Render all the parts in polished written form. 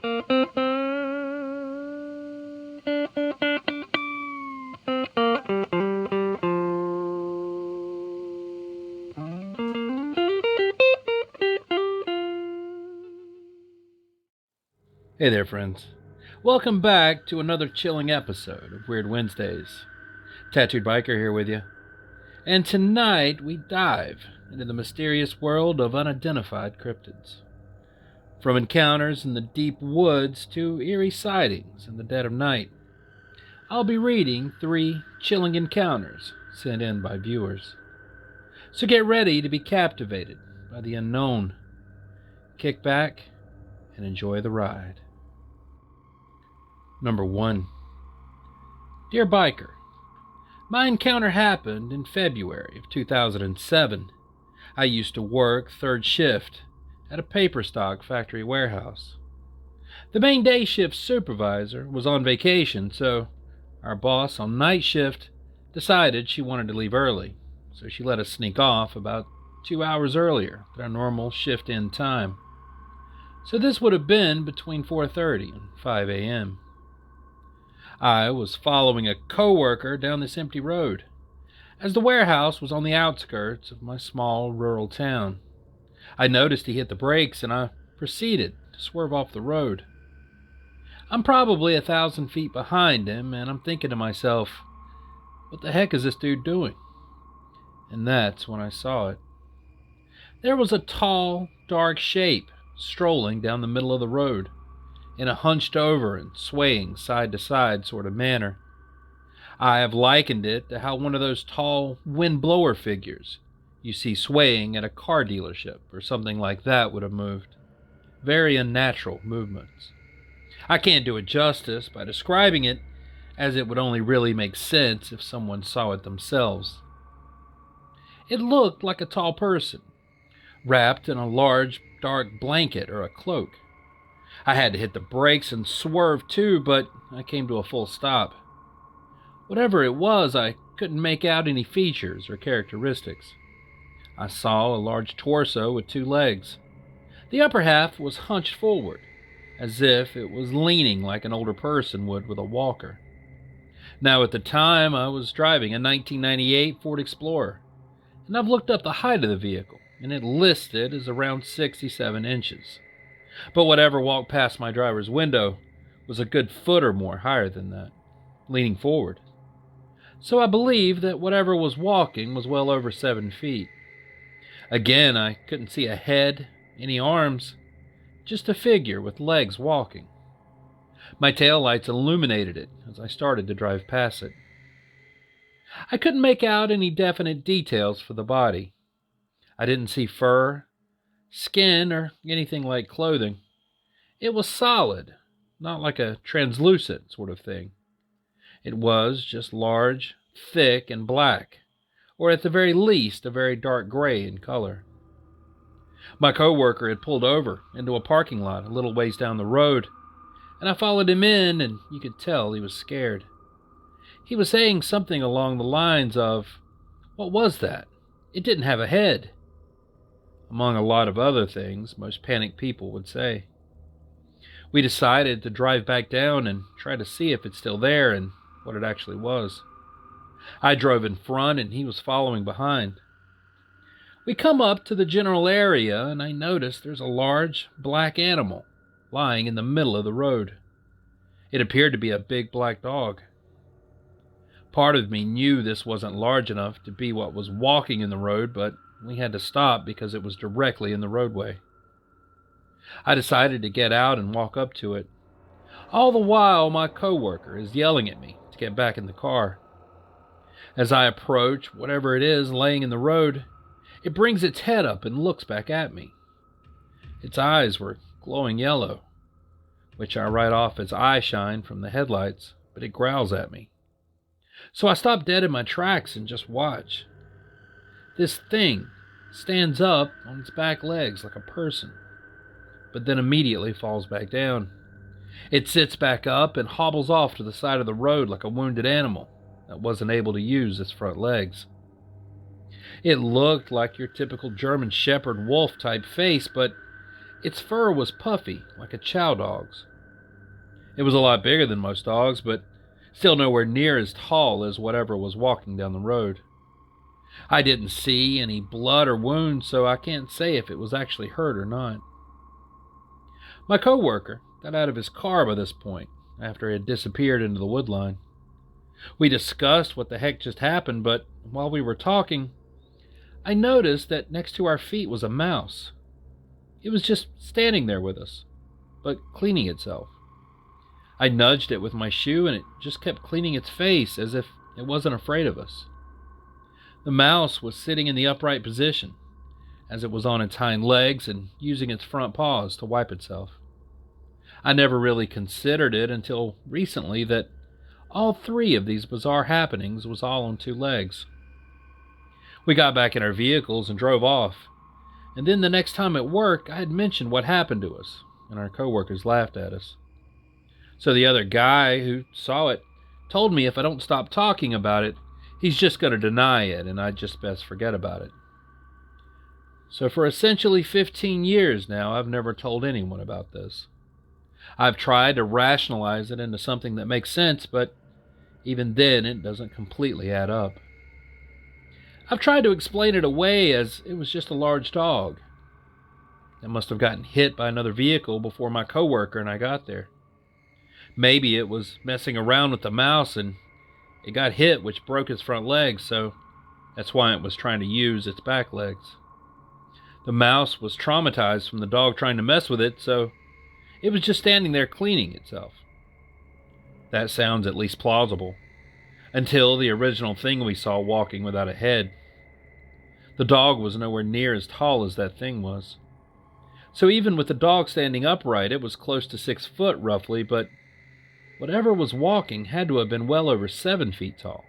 Hey there, friends. Welcome back to another chilling episode of Weird Wednesdays. Tattooed Biker here with you. And tonight we dive into the mysterious world of unidentified cryptids. From encounters in the deep woods to eerie sightings in the dead of night, I'll be reading 3 chilling encounters sent in by viewers. So get ready to be captivated by the unknown. Kick back and enjoy the ride. Number 1. Dear Biker, my encounter happened in February of 2007. I used to work third shift at a paper stock factory warehouse. The main day shift supervisor was on vacation, so our boss on night shift decided she wanted to leave early, so she let us sneak off about 2 hours earlier than our normal shift end time. So this would have been between 4:30 and 5 a.m. I was following a coworker down this empty road, as the warehouse was on the outskirts of my small rural town. I noticed he hit the brakes and I proceeded to swerve off the road. I'm probably 1,000 feet behind him and I'm thinking to myself, what the heck is this dude doing? And that's when I saw it. There was a tall, dark shape strolling down the middle of the road in a hunched over and swaying side to side sort of manner. I have likened it to how one of those tall windblower figures you see swaying at a car dealership or something like that would have moved. Very unnatural movements. I can't do it justice by describing it, as it would only really make sense if someone saw it themselves. It looked like a tall person, wrapped in a large dark blanket or a cloak. I had to hit the brakes and swerve too, but I came to a full stop. Whatever it was, I couldn't make out any features or characteristics. I saw a large torso with 2 legs. The upper half was hunched forward, as if it was leaning like an older person would with a walker. Now at the time, I was driving a 1998 Ford Explorer, and I've looked up the height of the vehicle, and it listed as around 67 inches. But whatever walked past my driver's window was a good foot or more higher than that, leaning forward. So I believe that whatever was walking was well over 7 feet. Again, I couldn't see a head, any arms, just a figure with legs walking. My taillights illuminated it as I started to drive past it. I couldn't make out any definite details for the body. I didn't see fur, skin, or anything like clothing. It was solid, not like a translucent sort of thing. It was just large, thick, and black, or at the very least a very dark gray in color. My coworker had pulled over into a parking lot a little ways down the road, and I followed him in, and you could tell he was scared. He was saying something along the lines of, "What was that? It didn't have a head," among a lot of other things most panicked people would say. We decided to drive back down and try to see if it's still there and what it actually was. I drove in front and he was following behind. We come up to the general area and I notice there's a large black animal lying in the middle of the road. It appeared to be a big black dog. Part of me knew this wasn't large enough to be what was walking in the road, but we had to stop because it was directly in the roadway. I decided to get out and walk up to it. All the while, my coworker is yelling at me to get back in the car. As I approach whatever it is laying in the road, it brings its head up and looks back at me. Its eyes were glowing yellow, which I write off as eye shine from the headlights, but it growls at me. So I stop dead in my tracks and just watch. This thing stands up on its back legs like a person, but then immediately falls back down. It sits back up and hobbles off to the side of the road like a wounded animal that wasn't able to use its front legs. It looked like your typical German Shepherd wolf type face, but its fur was puffy like a chow dog's, It was a lot bigger than most dogs, but still nowhere near as tall as whatever was walking down the road. I didn't see any blood or wounds, so I can't say if it was actually hurt or not. My coworker got out of his car by this point, after it had disappeared into the woodline. We discussed what the heck just happened, but while we were talking, I noticed that next to our feet was a mouse. It was just standing there with us, but cleaning itself. I nudged it with my shoe, and it just kept cleaning its face as if it wasn't afraid of us. The mouse was sitting in the upright position, as it was on its hind legs and using its front paws to wipe itself. I never really considered it until recently that all three of these bizarre happenings was all on two legs. We got back in our vehicles and drove off, and then the next time at work I had mentioned what happened to us, and our coworkers laughed at us. So the other guy who saw it told me if I don't stop talking about it, he's just going to deny it, and I'd just best forget about it. So for essentially 15 years now, I've never told anyone about this. I've tried to rationalize it into something that makes sense, but even then it doesn't completely add up. I've tried to explain it away as it was just a large dog. It must have gotten hit by another vehicle before my coworker and I got there. Maybe it was messing around with the mouse and it got hit, which broke its front legs, so that's why it was trying to use its back legs. The mouse was traumatized from the dog trying to mess with it, so it was just standing there cleaning itself. That sounds at least plausible, until the original thing we saw walking without a head. The dog was nowhere near as tall as that thing was. So even with the dog standing upright, it was close to 6 foot roughly, but whatever was walking had to have been well over 7 feet tall,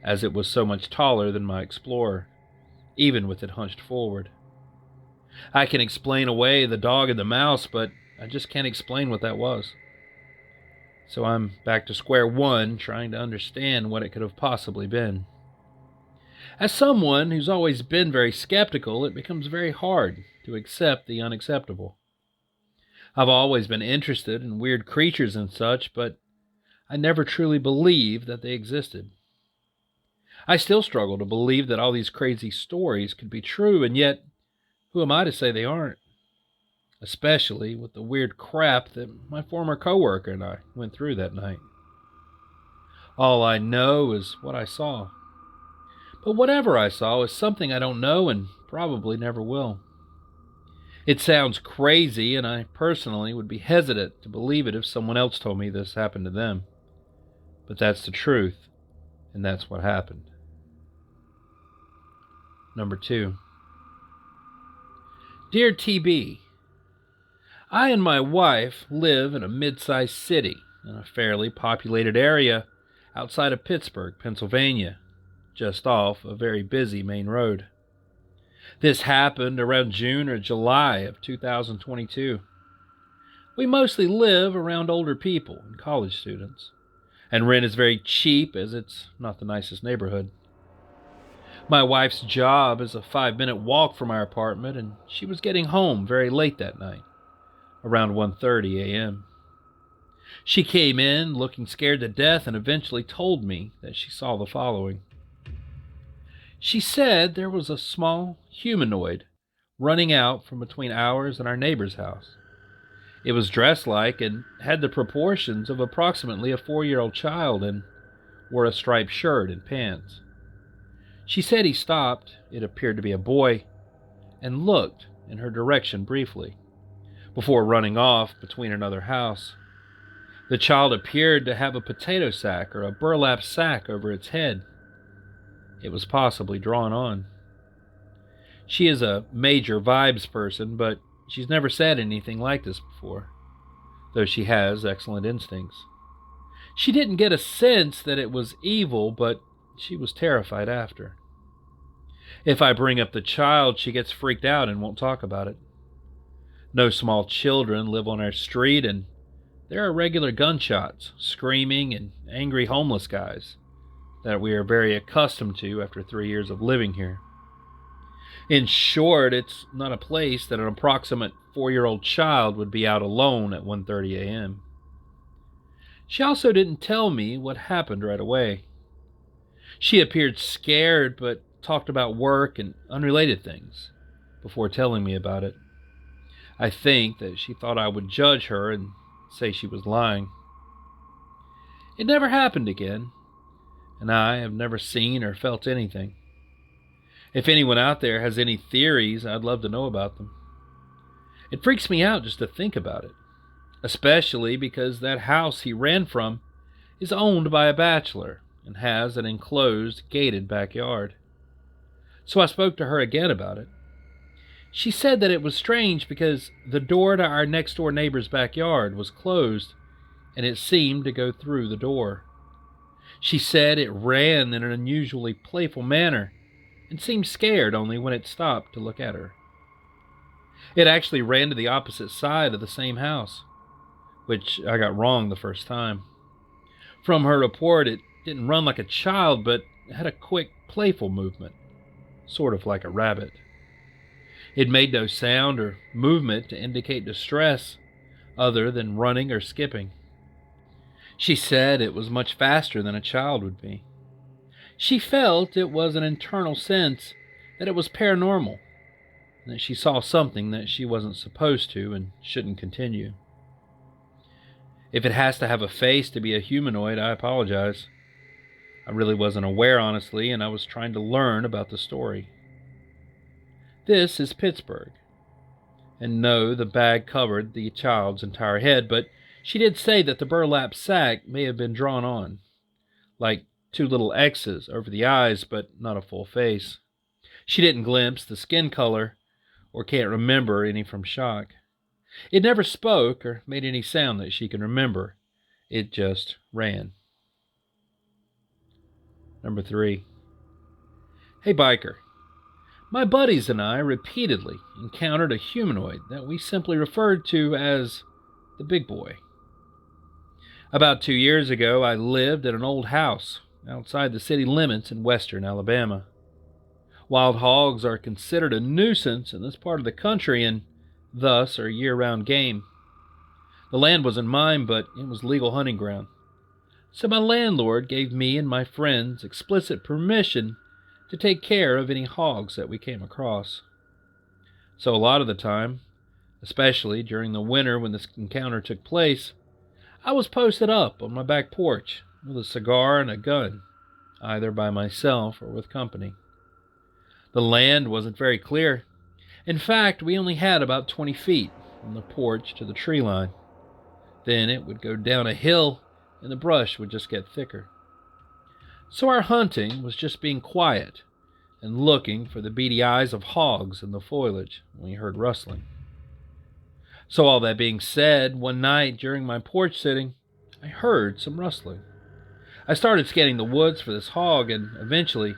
as it was so much taller than my Explorer, even with it hunched forward. I can explain away the dog and the mouse, but I just can't explain what that was. So I'm back to square one, trying to understand what it could have possibly been. As someone who's always been very skeptical, it becomes very hard to accept the unacceptable. I've always been interested in weird creatures and such, but I never truly believed that they existed. I still struggle to believe that all these crazy stories could be true, and yet, who am I to say they aren't? Especially with the weird crap that my former coworker and I went through that night. All I know is what I saw. But whatever I saw is something I don't know and probably never will. It sounds crazy, and I personally would be hesitant to believe it if someone else told me this happened to them. But that's the truth, and that's what happened. Number 2. Dear TB, I and my wife live in a mid-sized city in a fairly populated area outside of Pittsburgh, Pennsylvania, just off a very busy main road. This happened around June or July of 2022. We mostly live around older people and college students, and rent is very cheap as it's not the nicest neighborhood. My wife's job is a 5-minute walk from our apartment, and she was getting home very late that night, around 1:30 a.m. She came in looking scared to death and eventually told me that she saw the following. She said there was a small humanoid running out from between ours and our neighbor's house. It was dressed like and had the proportions of approximately a 4-year-old child and wore a striped shirt and pants. She said he stopped, it appeared to be a boy, and looked in her direction briefly, before running off between another house. The child appeared to have a potato sack or a burlap sack over its head. It was possibly drawn on. She is a major vibes person, but she's never said anything like this before, though she has excellent instincts. She didn't get a sense that it was evil, but she was terrified after. If I bring up the child, she gets freaked out and won't talk about it. No small children live on our street, and there are regular gunshots, screaming, and angry homeless guys that we are very accustomed to after 3 years of living here. In short, it's not a place that an approximate 4-year-old child would be out alone at 1:30 a.m. She also didn't tell me what happened right away. She appeared scared but talked about work and unrelated things before telling me about it. I think that she thought I would judge her and say she was lying. It never happened again, and I have never seen or felt anything. If anyone out there has any theories, I'd love to know about them. It freaks me out just to think about it, especially because that house he ran from is owned by a bachelor and has an enclosed, gated backyard. So I spoke to her again about it. She said that it was strange because the door to our next door neighbor's backyard was closed and it seemed to go through the door. She said it ran in an unusually playful manner and seemed scared only when it stopped to look at her. It actually ran to the opposite side of the same house, which I got wrong the first time. From her report, it didn't run like a child, but had a quick, playful movement, sort of like a rabbit. It made no sound or movement to indicate distress other than running or skipping. She said it was much faster than a child would be. She felt it was an internal sense that it was paranormal, and that she saw something that she wasn't supposed to and shouldn't continue. If it has to have a face to be a humanoid, I apologize. I really wasn't aware, honestly, and I was trying to learn about the story. This is Pittsburgh. And no, the bag covered the child's entire head, but she did say that the burlap sack may have been drawn on, like 2 little X's over the eyes, but not a full face. She didn't glimpse the skin color, or can't remember any from shock. It never spoke or made any sound that she can remember. It just ran. Number 3. Hey biker, my buddies and I repeatedly encountered a humanoid that we simply referred to as the big boy. About 2 years ago, I lived at an old house outside the city limits in western Alabama. Wild hogs are considered a nuisance in this part of the country and thus are year-round game. The land wasn't mine, but it was legal hunting ground. So my landlord gave me and my friends explicit permission to take care of any hogs that we came across. So a lot of the time, especially during the winter when this encounter took place, I was posted up on my back porch with a cigar and a gun, either by myself or with company. The land wasn't very clear. In fact, we only had about 20 feet from the porch to the tree line. Then it would go down a hill and the brush would just get thicker. So our hunting was just being quiet and looking for the beady eyes of hogs in the foliage when we heard rustling. So all that being said, one night during my porch sitting, I heard some rustling. I started scanning the woods for this hog and eventually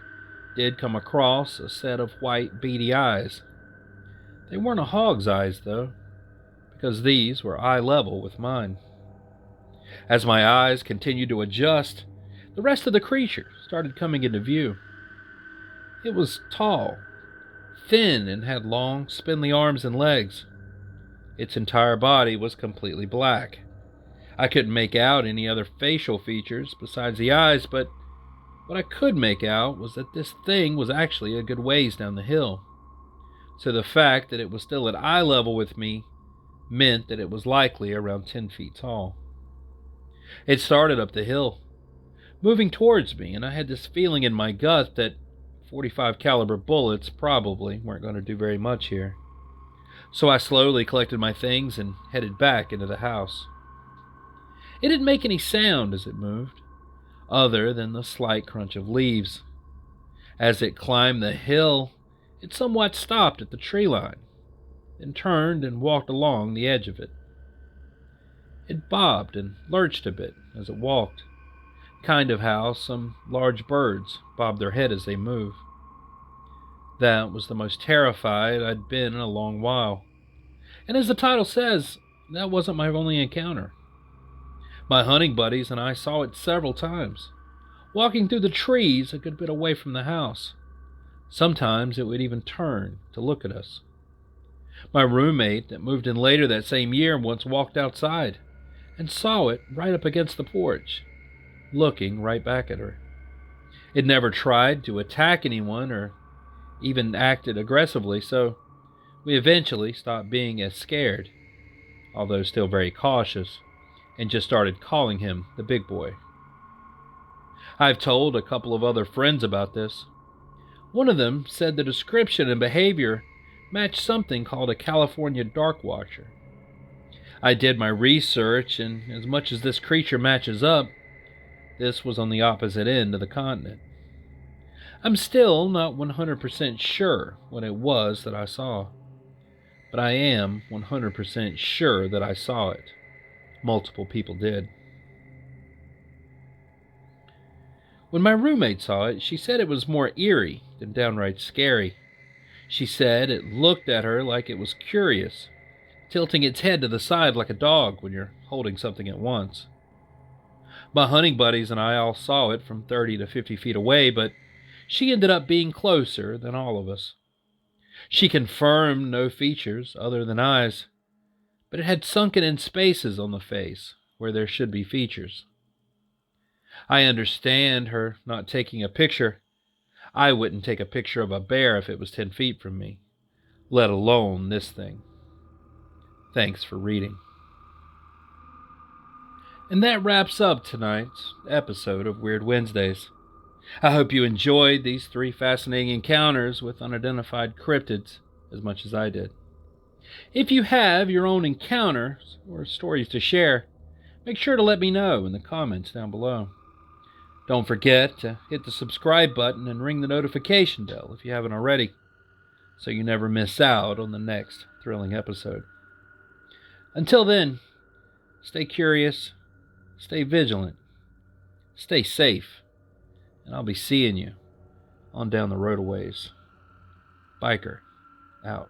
did come across a set of white beady eyes. They weren't a hog's eyes though, because these were eye level with mine. As my eyes continued to adjust, the rest of the creature started coming into view. It was tall, thin, and had long, spindly arms and legs. Its entire body was completely black. I couldn't make out any other facial features besides the eyes, but what I could make out was that this thing was actually a good ways down the hill. So the fact that it was still at eye level with me meant that it was likely around 10 feet tall. It started up the hill, moving towards me, and I had this feeling in my gut that 45 caliber bullets probably weren't going to do very much here. So I slowly collected my things and headed back into the house. It didn't make any sound as it moved, other than the slight crunch of leaves. As it climbed the hill, it somewhat stopped at the tree line, then turned and walked along the edge of it. It bobbed and lurched a bit as it walked, kind of how some large birds bob their head as they move. That was the most terrified I'd been in a long while. And as the title says, that wasn't my only encounter. My hunting buddies and I saw it several times, walking through the trees a good bit away from the house. Sometimes it would even turn to look at us. My roommate that moved in later that same year once walked outside and saw it right up against the porch, looking right back at her. It never tried to attack anyone or even acted aggressively, so we eventually stopped being as scared, although still very cautious, and just started calling him the big boy. I've told a couple of other friends about this. One of them said the description and behavior matched something called a California dark watcher. I did my research, and as much as this creature matches up, this was on the opposite end of the continent. I'm still not 100% sure what it was that I saw, but I am 100% sure that I saw it. Multiple people did. When my roommate saw it, she said it was more eerie than downright scary. She said it looked at her like it was curious, tilting its head to the side like a dog when you're holding something at once. My hunting buddies and I all saw it from 30 to 50 feet away, but she ended up being closer than all of us. She confirmed no features other than eyes, but it had sunken in spaces on the face where there should be features. I understand her not taking a picture. I wouldn't take a picture of a bear if it was 10 feet from me, let alone this thing. Thanks for reading. And that wraps up tonight's episode of Weird Wednesdays. I hope you enjoyed these 3 fascinating encounters with unidentified cryptids as much as I did. If you have your own encounters or stories to share, make sure to let me know in the comments down below. Don't forget to hit the subscribe button and ring the notification bell if you haven't already, so you never miss out on the next thrilling episode. Until then, stay curious, stay vigilant, stay safe, and I'll be seeing you on down the road a ways. Biker, out.